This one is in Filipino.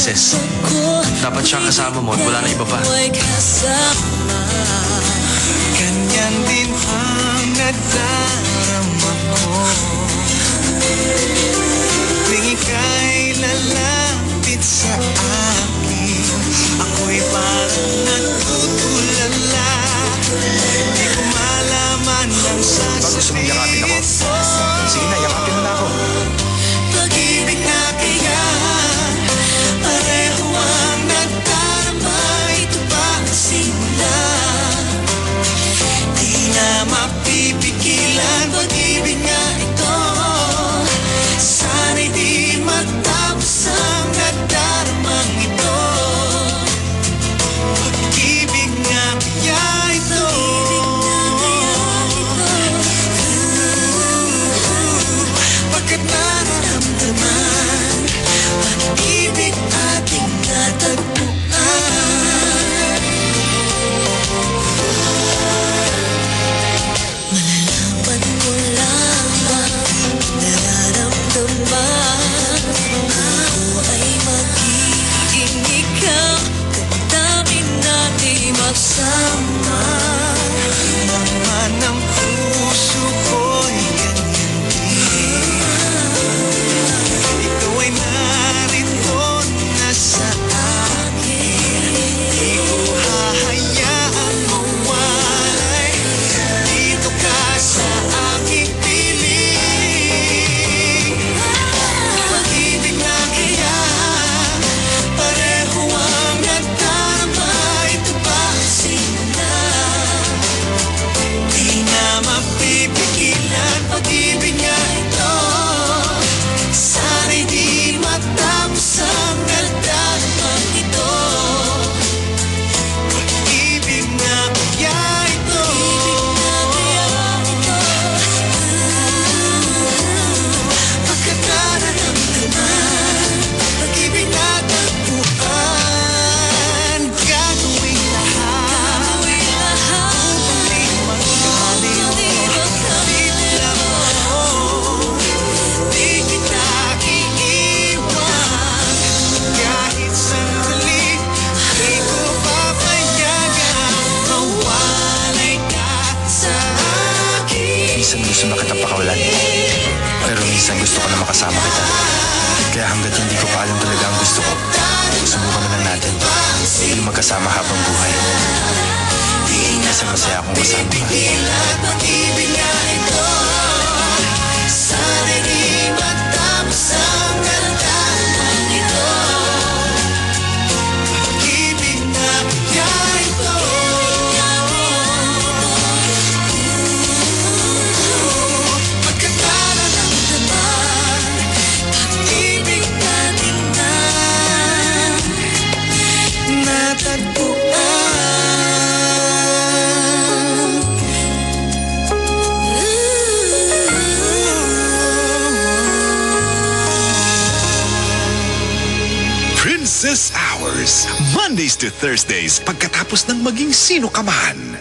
Princess. Dapat siya kasama mo at wala na iba pa. Ganyan din ang nadarama ko tuwing ika'y lalapit sa akin. Ako'y parang natutulala, di ko malaman ang sasabihin. Bago gusto mong yakapin ako? Sige na, yakapin mo na ako. Pag-ibig na kaya pareho ang nadarama. Ito ba ang simula? Di na mapipigilan. Pag-ibig nga ito, sana'y di matapos ang nadaramang ito. Pag-ibig nga kaya ito, pagkat nararamdaman, pag-ibig ating natagpuan. Malalaman mo lamang nararamdaman, ako ay magiging ikaw. Damdamin natin magsama. Naman ang puso ko'y ganyan din. Ikaw ay narito na sa akin. Di ko hahayaan mawalay. Dito ka sa aking piling. Pag-ibig na kaya pareho ang nadarama. Ito ba ang simula? Di na mapipigilan. Pag-ibig nga ito, sana'y di matapos ang nadaramang ito. Pag-ibig nga kaya ito, pagkat nararamdaman, pag-ibig na tagpuan. Gagawin lahat upang di magkaliw. Dito lang ako, di kita iiwan. Kahit sandali, di ko papayagan mawalay ka sa akin. Minsan gusto na kitang pakawalan. Pero minsan gusto ko na makasama kita. Kaya hanggat hindi ko pa alam talaga ang gusto ko, subukan na lang natin. Hindi magkasama habang buhay. Kasi masaya akong kasama ka. Pag-ibig nga ito, sana'y di matapos ang nadaramang ito. Pag-ibig nga kaya ito, pagkat nararamdaman, pag-ibig natin na natagpuan. Princess Hours, Mondays to Thursdays, pagkatapos ng maging sino ka man.